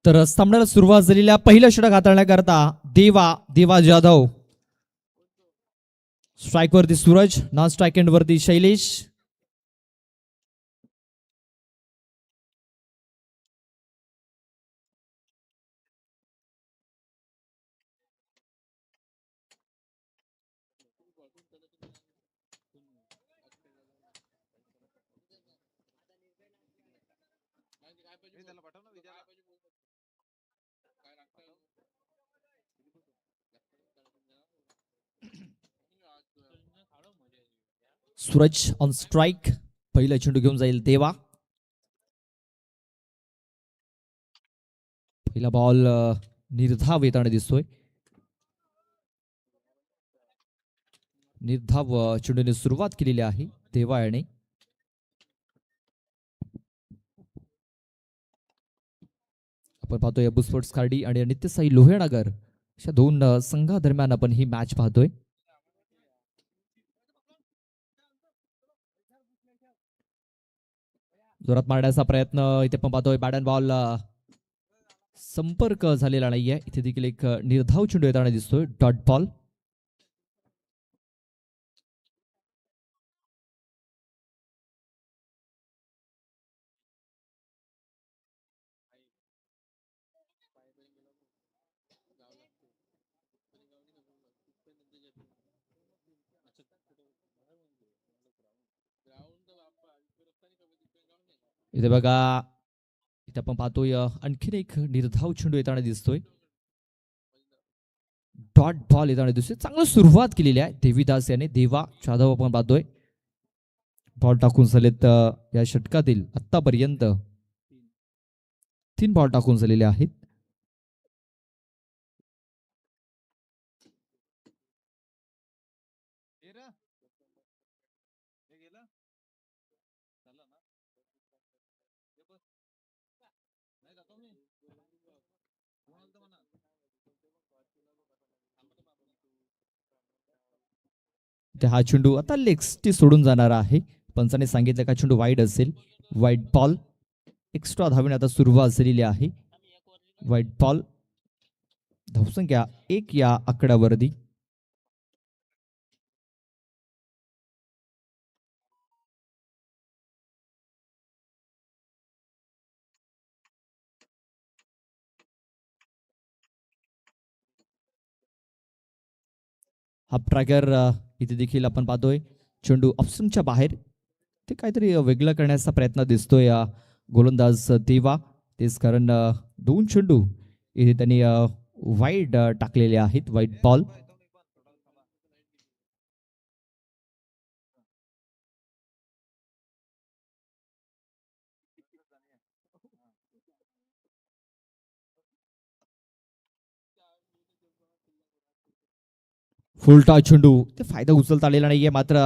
तर सामन्याला सुरुवात झालेल्या पहिल्या षटक हाताळण्याकरता देवा जाधव, स्ट्राइक वरती सूरज, नॉन स्ट्राइक एंड वरती शैलेश. सूरज ऑन स्ट्राइक, पहिला चेंडू घेऊन जाईल देवा. पहिला बॉल निर्धाव येताना दिसतोय. निर्धाव चेंडूने सुरुवात केलेली आहे देवा याने. आपण पाहतोय अबू स्पोर्ट्स कार्डी आणि नित्यसाई लोहेनगर अशा दोन संघादरम्यान आपण ही मॅच पाहतोय. जोरात मारण्याचा प्रयत्न इथे पण पाहतोय. बॅट अँड बॉल संपर्क झालेला नाहीये. इथे देखील एक निर्धाव चेंडू येताना दिसतोय, डॉट बॉल. इथे बघा, इथे आपण पाहतोय आणखीन एक निर्धाव चेंडू येताना दिसतोय, डॉट बॉल येताना दिसतोय. चांगली सुरुवात केलेली आहे देवीदास याने. देवा जाधव आपण पाहतोय बॉल टाकून झालेत या षटकातील आतापर्यंत 3 बॉल टाकून झालेले आहेत. हा चेंडू आता लेग्सटी सोडून जाणार आहे. पंचाने सांगितलं का चेंडू वाईड असेल. वाईट बॉल. एक्स्ट्रा धावणे आता सुरुवात झालेली आहे. वाईट बॉल. धावसंख्या 1 या आकड्यावरती. हाफ ट्रॅकर इथे देखील आपण पाहतोय चेंडू ऑप्शनच्या बाहेर. ते काहीतरी वेगळं करण्याचा प्रयत्न दिसतोय या गोलंदाज देवा. तेच कारण 2 चेंडू इथे त्यांनी वाईड टाकलेले आहेत. वाईट बॉल. फुलटा चेंडू, ते फायदा उचलता आलेला नाहीये. मात्र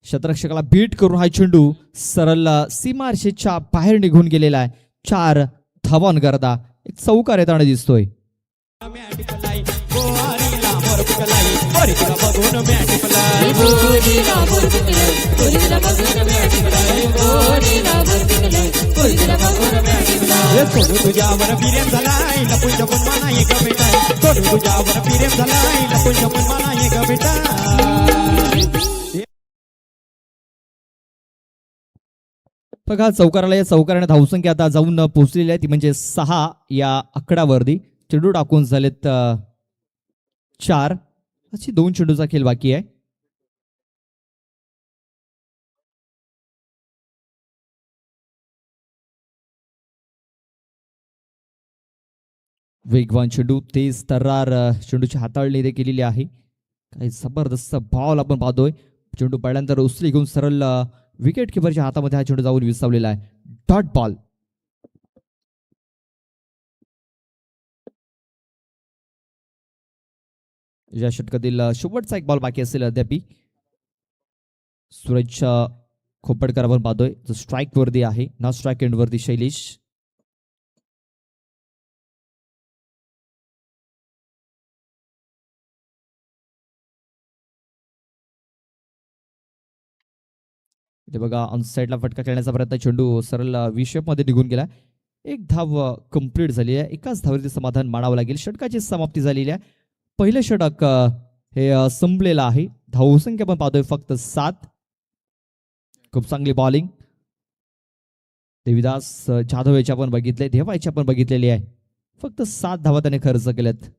शतरक्षकाला बीट करून हा चेंडू सरळ सीमारेषेच्या बाहेर निघून गेलेला आहे. 4 धावांन करता एक चौकार येताना दिसतोय. तुझ्यावर प्रेम झालाय लपून छपून मला एक बेटा. तुझ्यावर प्रेम झालाय लपून छपून मला एक बेटा. बघा चौकाराला, या चौकाराने धावसंख्या आता जाऊन पोहोचलेली आहे. ती म्हणजे 6 या आकड्यावरती. चेंडू टाकून झालेत 4. अशी 2 चेंडूचा खेळ बाकी आहे. वेगवान चेंडू, तेज तर्रार चेंडूची हाताळणी इथे केलेली आहे. काही जबरदस्त बॉल आपण पाहतोय. चेंडू पडल्यानंतर उचली घेऊन सरळ विकेट किपरच्या हातामध्ये हा चेंडू जाऊन विसावलेला आहे. Dot ball. या षटकातील शेवटचा एक बॉल बाकी असेल अद्यापी. सूरज खोपडकर आपण पाहतोय जो स्ट्राइक वरती आहे. नॉन स्ट्राइक एंड वरती शैलेश. इथे बघा ऑन साईडला फटका खेळण्याचा प्रयत्न. चेंडू सरळ विषप मध्ये निघून गेला. एक धाव कंप्लीट झाली आहे. एकाच धावेवरती समाधान मानावं लागेल. षटकाची समाप्ती झालेली आहे. पहिलं षटक हे संपलेलं आहे. धावसंख्या आपण पाहतोय फक्त 7. खूप चांगली बॉलिंग देविदास जाधव याची आपण बघितले, देवाची आपण बघितलेली आहे. फक्त 7 धावा त्याने खर्च केल्यात.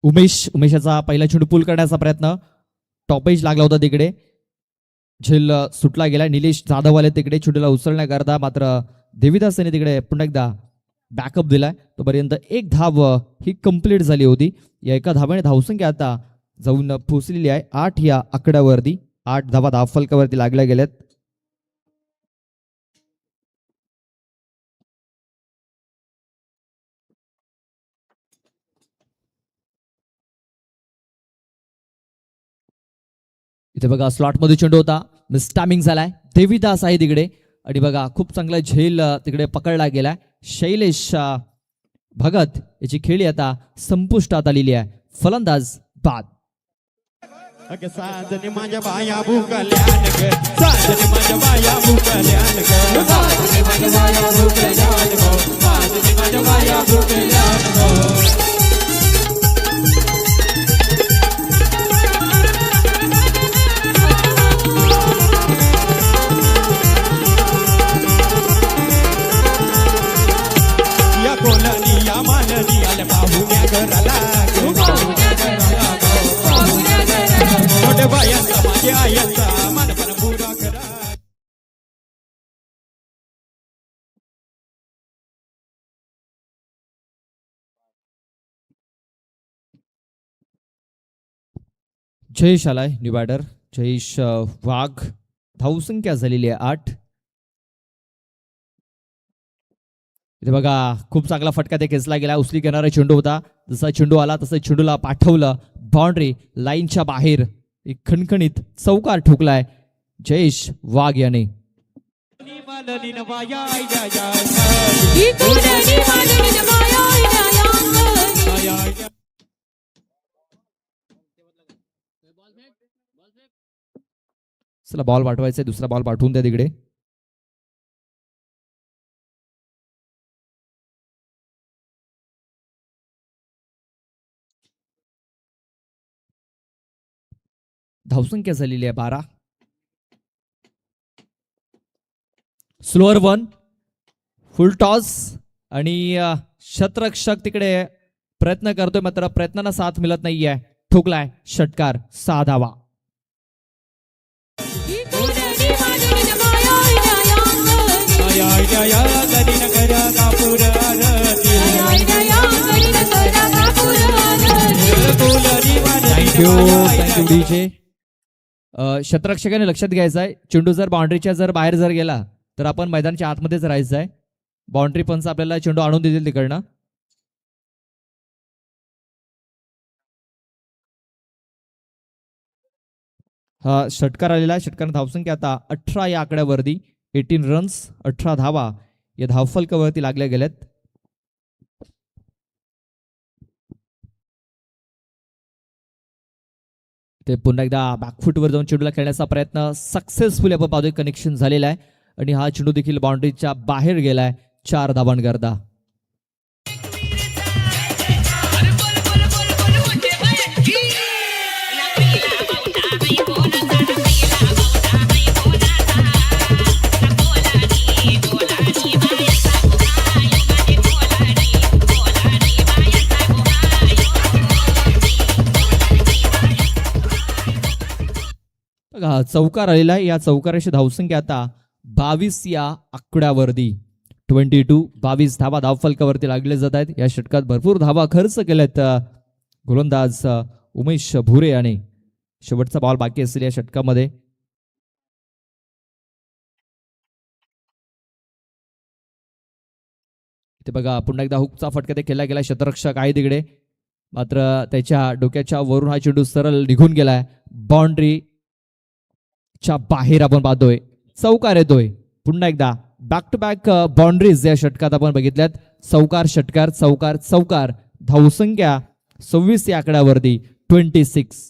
उमेशाचा पहिला चेंडू पूल करण्याचा प्रयत्न. टॉपेज लागला होता तिकडे. झेल सुटला गेला. निलेश जाधव आले तिकडे चेंडूला उचलण्याकरता, मात्र देविदास यांनी तिकडे पुन्हा एकदा बॅकअप दिलाय. तोपर्यंत एक धाव ही कंप्लीट झाली होती. या एका धावेने धावसंख्या आता जाऊन पोहोचलेली आहे 8 या आकड्यावरती. 8 धावा धावफलकावरती लागल्या गेल्यात. इथे बघा स्लॉटमध्ये चेंडू होता, मिसटायमिंग झालाय. देविदास आहे तिकडे आणि बघा खूप चांगला झेल तिकडे पकडला गेलाय. शैलेश भगत याची खेळी आता संपुष्टात आलेली आहे. फलंदाज बाद. अगं साजनी माझ्या बाया भुकल्यान ग, साजनी माझ्या बाया भुकल्यान ग, साजनी माझ्या बाया भुकल्यान ग, साजनी माझ्या बाया भुकल्यान ग. या कोलनी या माननी आल्या पाहुण्या घराला ग, पाहुण्या घराला ग, पाहुण्या घराला ग. मोठे बायांचा माझ्या आयांचा मानपण पुरा करा. जयेश आलाय न्यू बॅटर. जयेश वाघ. धावसंख्या झालेली आहे 8. इथे बघा खूप चांगला फटका ते खेचला गेला. उचली घेणारा चेंडू होता. जसा चेंडू आला तसं चेंडूला पाठवलं बाउंड्री लाईनच्या बाहेर. एक खणखणीत चौकार ठोकलाय जयेश वाघ याने. चला बॉल पाठवायचा, दुसरा बॉल पाठवून द्या तिकडे. धावसंख्या झालेली आहे 12. स्लोअर 1. फुल टॉस आणि शतरक्षक तिकडे प्रयत्न करतोय, मात्र प्रयत्नांना साथ मिळत नाहीये. ठोकलाय षटकार. 6 धावा. Thank you DJ. शतरक्षकाने लक्षात घ्यायचं आहे, चेंडू जर बाउंड्रीच्या जर बाहेर जर गेला तर आपण मैदानाच्या आतमध्येच राहायचं आहे. बाउंड्री पंच आपल्याला चेंडू आणून देतील तिकडनं. हा षटकार आलेला आहे. षटकार धावसंख्या आता 18 या आकड्यावरती. 18 रन्स, 18 धावा या धावफलकावरती लागल्या गेल्यात. ते पुन्हा एकदा बॅकफुटवर जाऊन चेंडूला खेळण्याचा प्रयत्न सक्सेसफुली आपण पाहतोय. कनेक्शन झालेला आहे आणि हा चेंडू देखील बाउंड्रीच्या बाहेर गेलाय. 4 धावांकरता. चौकार आलेला आहे. या चौकाराची धावसंख्या आता 22 या आकड्यावरती. 22 धावा धावफलकावरती लागले जात आहेत. या षटकात भरपूर धावा खर्च केल्यात गोलंदाज उमेश भुरे याने. शेवटचा बॉल बाकी असेल या षटकामध्ये. ते बघा पुन्हा एकदा हुकचा फटका ते केला गेला. क्षेत्ररक्षक आहे तिकडे, मात्र त्याच्या डोक्याच्या वरून हा चेंडू सरळ निघून गेलाय. बाउंड्रीच्या बाहेर आपण पाहतोय. चौकार येतोय. पुन्हा एकदा बॅक टू बॅक बाउंड्रीज या षटकात आपण बघितल्यात. चौकार षटकार चौकार चौकार. धावसंख्या 26 या आकड्यावरती. 26.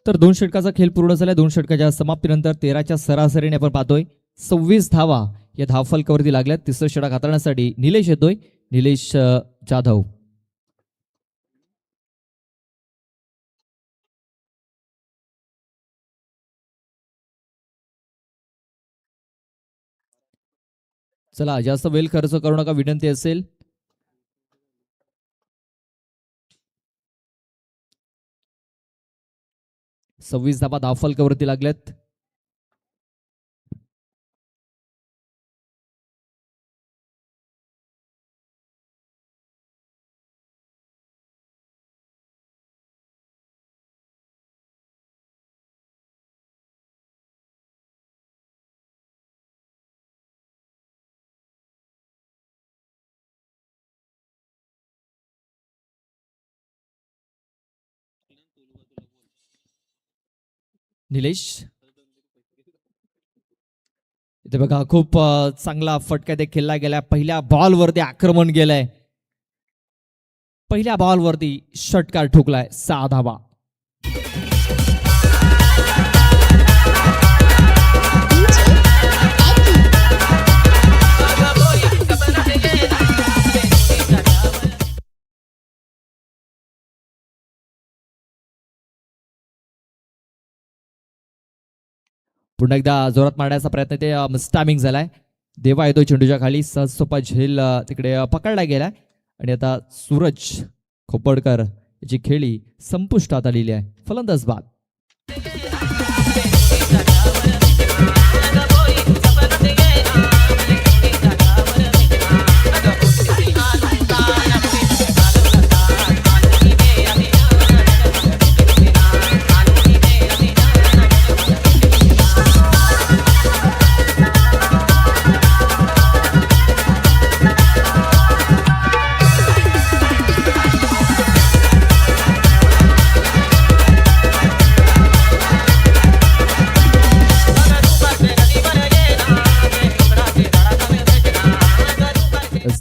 तर 2 षटकाचा खेळ पूर्ण झाला. 2 षटकाच्या समाप्तीनंतर 13च्या सरासरीने आपण पाहतोय 26 धावा या धावफलकावरती लागल्यात. तिसरं षटक हाताळण्यासाठी निलेश येतोय. निलेश जाधव. चला जास्त वेळ खर्च करू नका, विनंती असेल. सव्वीस धावा धावफलकावरती लागल्यात. निलेश इथे बघा खूप चांगला फटका ते खेळला गेला. पहिल्या बॉलवरती आक्रमण गेलंय. पहिल्या बॉलवरती षटकार ठोकलाय. 6 धावा. पुन्हा एकदा जोरात मारण्याचा प्रयत्न ते स्टॅमिंग झालाय. देवा येतो चेंडूच्या खाली. सहज सोपा झेल तिकडे पकडला गेलाय आणि आता सूरज खोपडकर याची खेळी संपुष्टात आलेली आहे. फलंदाज बाद.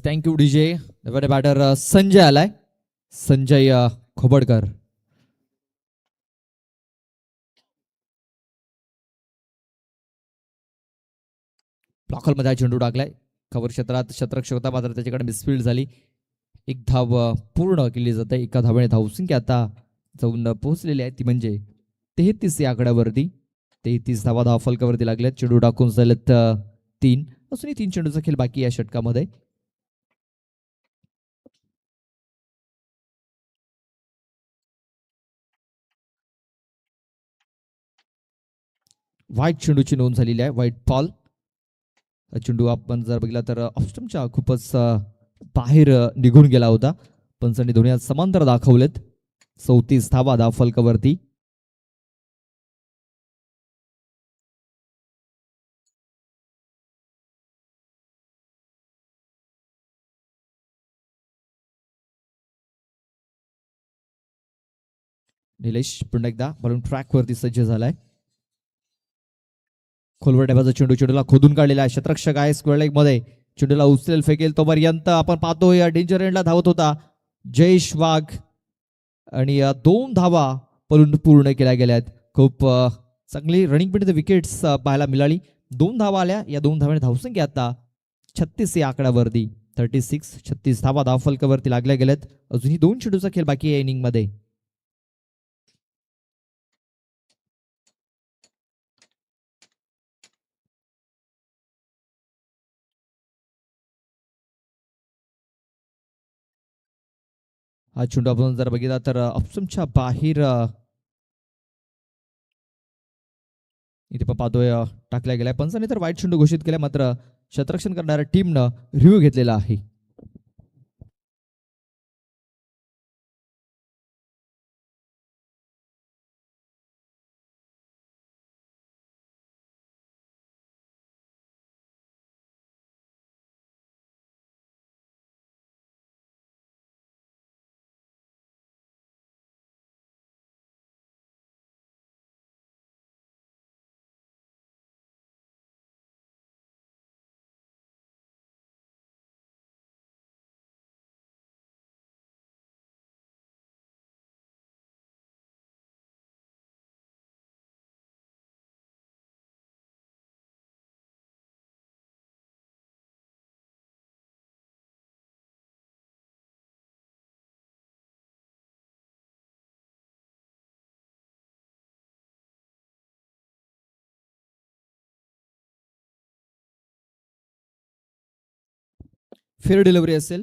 Thank you DJ. बॅटर संजय आलाय. संजय खोबडकर. ब्लॉकरमध्ये चेंडू टाकलाय. कव्हर क्षेत्रात क्षेत्ररक्षक होता, मात्र त्याच्याकडे मिसफील्ड झाली. एक धाव पूर्ण केली जाते. एका धावेने धावसंख्या आता जाऊन पोहोचलेली आहे, ती म्हणजे 33 या आकड्यावरती. 33 धावा धावफलकावरती लागल्यात. चेंडू टाकून झालेत 3. अजूनही 3 चेंडूचा खेळ बाकी या षटकामध्ये. व्हाईट चेंडूची नोंद झालेली आहे. White ball. चेंडू आपण जर बघितला तर ऑफस्टंपच्या खूपच बाहेर निघून गेला होता. पंचांनी दोन्ही समांतर दाखवलेत. 34 धावा धावफलकावरती. निलेश पुन्हा एकदा बॉलिंग ट्रॅक वरती सज्ज झालाय. खोलवर डेबाचा चेंडू, चेंडूला खोदून काढलेला आहे. शतरक्षक आहे स्क्वेअर लेग मध्ये. चेंडूला उचलेल फेकेल तोपर्यंत आपण पाहतोय या डेंजर एंडला धावत होता जयेश वाघ आणि 2 धावा पूर्ण केल्या गेल्यात. खूप चांगली रनिंग पण विकेट्स पाहायला मिळाली. 2 धावा आल्या. या 2 धावांनी धावसंख्या आता 36 या आकड्यावरती. 36 धावा धावफलकावरती लागल्या गेल्यात. अजूनही 2 चेंडूचा खेळ बाकी आहे इनिंग मध्ये. हा चेंडू आपण जर बघितला तर ऑप्शनच्या बाहेर इथे पण पाहतोय टाकला गेलाय. पंचाने तर वाईट चेंडू घोषित केला, मात्र क्षेत्ररक्षण करणाऱ्या टीमनं रिव्ह्यू घेतलेला आहे. फेअर डिलिव्हरी असेल.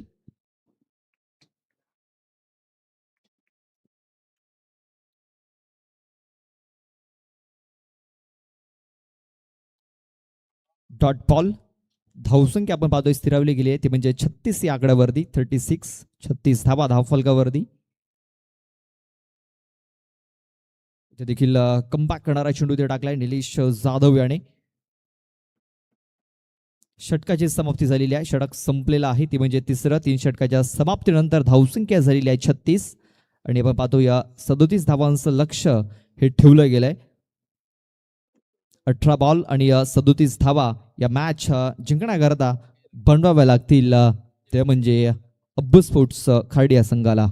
Dot ball. धावसंख्या आपण पाहतोय स्थिरावली गेली आहे, ती म्हणजे 36 या आकड्यावरती. 36 धावा धावफलकावरती. इथे देखील कमबॅक करणारा चेंडू ते टाकलाय निलेश जाधव याने. षटकाची समाप्ती झालेली आहे. षटक संपलेला आहे, ती म्हणजे 3 षटकाच्या समाप्तीनंतर धावसंख्या झालेली आहे 36. आणि आपण पाहतो या 37 धावांचं लक्ष हे ठेवलं गेलंय. 18 बॉल आणि 37 धावा या मॅच जिंकण्याकरता बनवाव्या लागतील. ते म्हणजे अब्बू स्पोर्ट्स खार्डी या संघाला.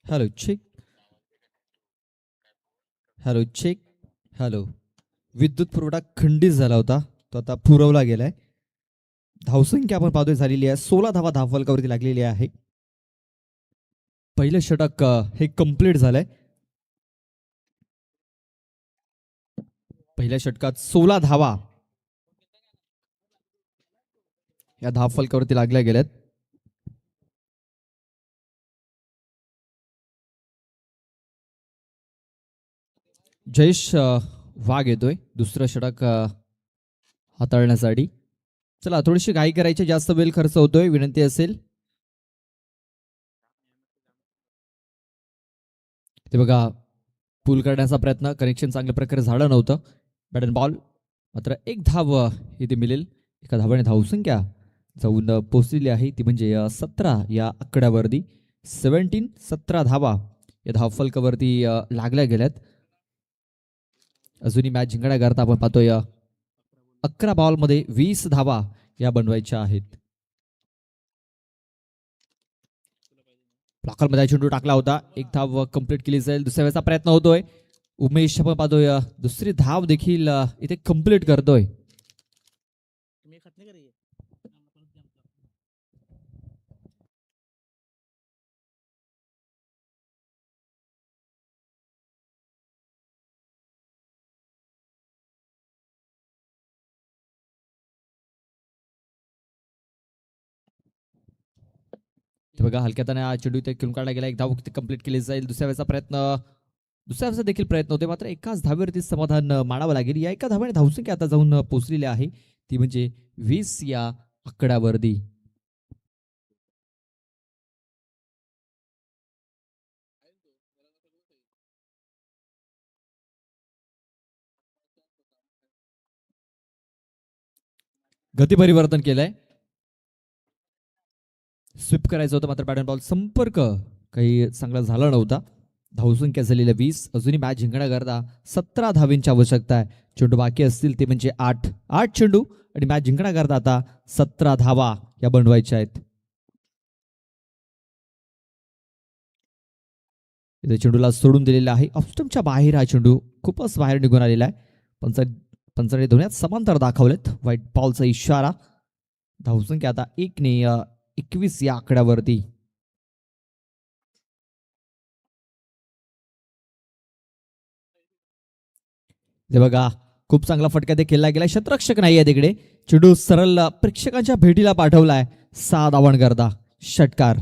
Hello check. Hello check. Hello. विद्युत पुरवठा खंडित झाला होता, तो आता पुरवला गेलाय. धावसंख्या आपण पाहतोय झालेली आहे 16 धावा धावफलकावरती लागलेली आहे. पहिलं षटक हे कंप्लीट झालंय. पहिल्या षटकात 16 धावा या धावफलकावरती लागल्या गेल्यात. जयेश वाघ येतोय दुसरं षटक हाताळण्यासाठी. चला थोडीशी घाई करायची, जास्त वेळ खर्च होतोय, विनंती असेल. ते बघा पूल करण्याचा प्रयत्न, कनेक्शन चांगल्या प्रकारे झालं नव्हतं. बॅट अँड बॉल मात्र एक धाव इथे मिळेल. एका धावाने धावसंख्या जाऊन पोहोचलेली आहे, ती म्हणजे 17 या आकड्यावरती. 17 धावा या धावफलकावरती लागल्या गेल्यात. अजूनही मॅच जिंकण्याकरता आपण पाहतोय 11 बॉलमध्ये 20 धावा या बनवायच्या आहेत. ब्लॉकरमध्ये चेंडू टाकला होता, एक धाव कंप्लीट केली जाईल. दुसऱ्या वेळेचा प्रयत्न होतोय. उमेश आपण पाहतोय दुसरी धाव देखील इथे कंप्लीट करतोय. ते बघा हलक्याताने हा चेंडू इथे खेळून काढला गेला, एक धाव कंप्लीट केली जाईल. दुसऱ्या वेळेचा देखील प्रयत्न होते, मात्र एकाच धावेवरती समाधान मानावं लागेल. या एका धावाने धावसंख्या आता जाऊन पोहोचलेली आहे, ती म्हणजे 20 या आकड्यावरती. गती परिवर्तन केलंय, स्विप करायचं होतं, मात्र बॅट अँड बॉल संपर्क काही चांगला झाला नव्हता. धावसंख्या झालेल्या 20. अजूनही मॅच जिंकण्याकरता 17 धावेंची आवश्यकता आहे. चेंडू बाकी असतील ते म्हणजे 8 चेंडू आणि मॅच जिंकण्याकरता आता 17 धावा या बनवायच्या आहेत. इथे चेंडूला सोडून दिलेला आहे, ऑफस्टंपच्या बाहेर हा चेंडू खूपच बाहेर निघून आलेला आहे. पंचाने धोण्यात समांतर दाखवलेत. व्हाईट बॉलचा इशारा. धावसंख्या आता 21 या आकड्यावरती. ते बघा खूप चांगला फटका ते खेळला गेला, शतरक्षक नाही आहे तिकडे. चेंडू सरळ प्रेक्षकांच्या भेटीला पाठवलाय. 6 धावांकरता षटकार.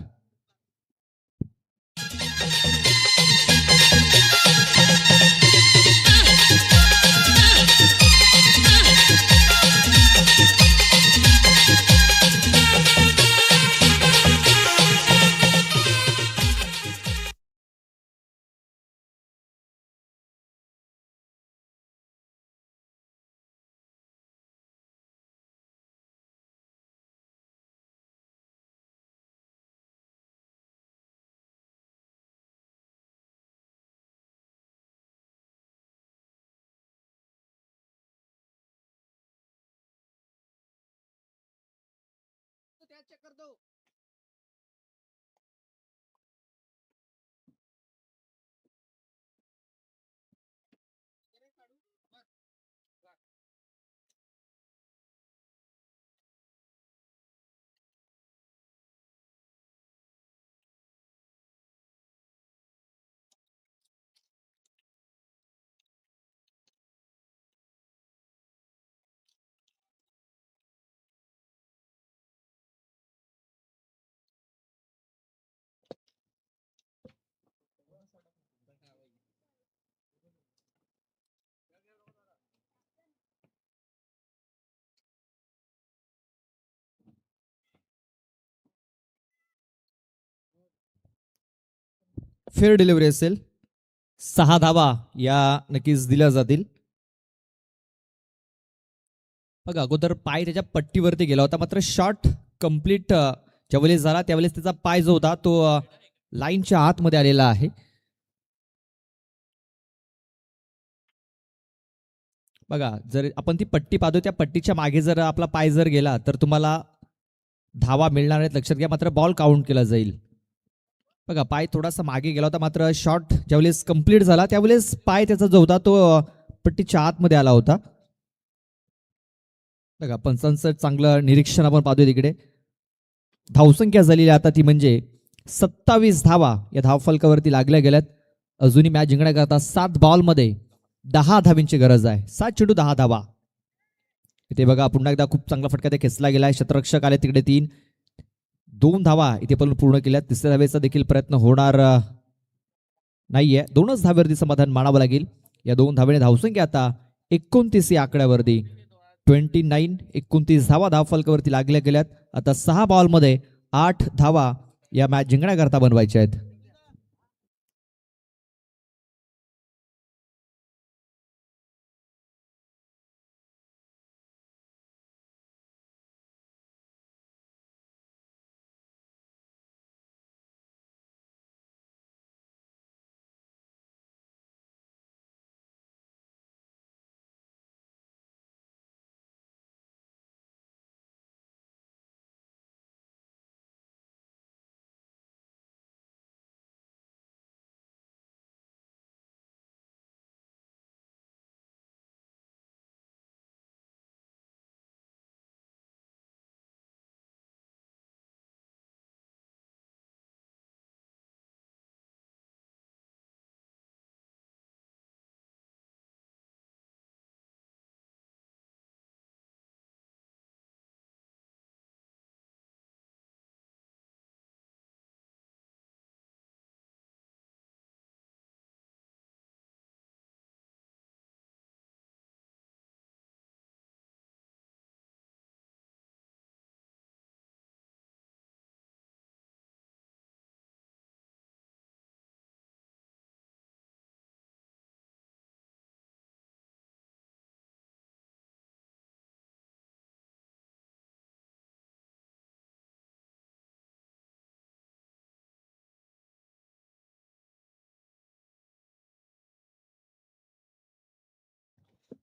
फेअर डिलिव्हरी असेल. 6 धावा या नक्कीच दिल्या जातील. बघा अगोदर पाय त्याच्या पट्टीवरती गेला होता, मात्र शॉट कंप्लीट ज्यावेळेस झाला त्यावेळेस त्याचा पाय जो होता तो लाईनच्या आतमध्ये आलेला आहे. बघा जर आपण ती पट्टी पाहतो त्या पट्टीच्या मागे जर आपला पाय जर गेला तर तुम्हाला धावा मिळणार नाहीत, लक्षात घ्या. मात्र बॉल काउंट केला जाईल. बघा पाय थोडासा मागे गेला होता, मात्र शॉट ज्यावेळेस कंप्लीट झाला त्यावेळेस पाय त्याचा जो होता तो पट्टीच्या आतमध्ये आला होता. बघा पंचांचं चांगलं निरीक्षण आपण पाहतोय तिकडे. धावसंख्या झालेली आता ती म्हणजे 27 धावा या धावफलकावरती लागल्या गेल्यात. अजूनही मॅच जिंकण्याकरता 7 बॉलमध्ये 10 धावींची गरज आहे. 7 चेंडू 10 धावा. इथे बघा पुन्हा एकदा खूप चांगला फटका ते खेचला गेलाय. क्षेत्ररक्षक आले तिकडे 3. 2 धावा इथे पण पूर्ण केल्यात. तिसऱ्या धावेचा देखील प्रयत्न होणार नाहीये. 2च धावेवरती समाधान मानावं लागेल. या 2 धावेने धावसंख्या आता 29 या आकड्यावरती 29 धावा धावफलकावरती लागल्या गेल्यात. आता 6 बॉलमध्ये 8 धावा या मॅच जिंकण्याकरता बनवायच्या आहेत.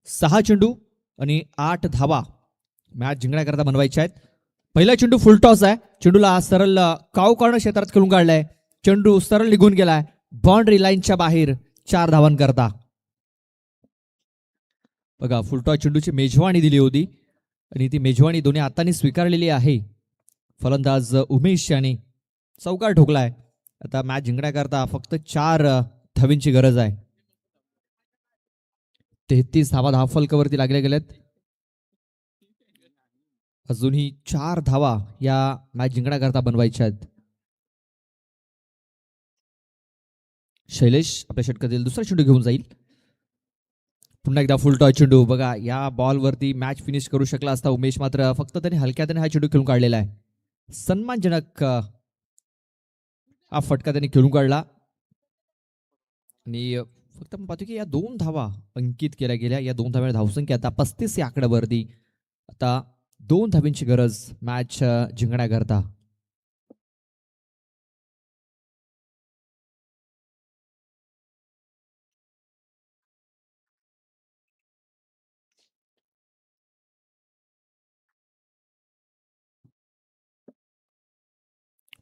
सहा चेंडू आणि 8 धावा मॅच जिंकण्याकरता बनवायच्या आहेत. पहिला चेंडू फुल टॉस आहे. चेंडूला सरळ काव कॉर्नर क्षेत्रात खेळून काढलाय. चेंडू सरळ निघून गेलाय बाउंड्री लाईनच्या बाहेर 4 धावांकरता. बघा फुलटॉस चेंडूची मेजवानी दिली होती आणि ती मेजवानी दोन्ही हातांनी स्वीकारलेली आहे. फलंदाज उमेश याने चौकार ठोकलाय. आता मॅच जिंकण्याकरता फक्त 4 धावींची गरज आहे. 33 धावा धावफलकावरती लागल्या गेल्यात. अजूनही 4 धावा या मॅच जिंकण्याकरता बनवायच्या आहेत. शैलेश आपल्या षटकातील दुसरा चेंडू घेऊन जाईल. पुन्हा एकदा फुल टॉस चेंडू. बघा या बॉलवरती मॅच फिनिश करू शकला असता उमेश, मात्र फक्त त्याने हलक्याने हा चेंडू खेळून काढलेला आहे. सन्मानजनक हा फटका त्यांनी खेळून काढला आणि फक्त आपण पाहतो की या 2 धावा अंकित केल्या गेल्या. या 2 धाव्या धावसंख्या आता 35 या आकड्यावरती. आता 2 धावींची गरज मॅच जिंकण्याकरता.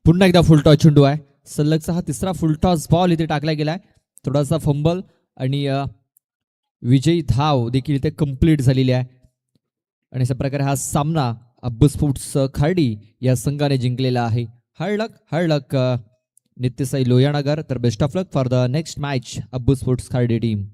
पुन्हा एकदा फुलटॉस चेंडू आहे. सलगचा हा तिसरा फुलटॉस बॉल इथे टाकला गेलाय. थोडासा फंबल आणि विजयी धाव देखील इथे कंप्लीट झालेली आहे आणि अशा प्रकारे हा सामना अब्बू स्पोर्ट्स खार्डी या संघाने जिंकलेला आहे. हार्ड लक नित्यसाई लोयानगर. तर best of luck for the next match अब्बू स्पोर्ट्स खार्डी टीम.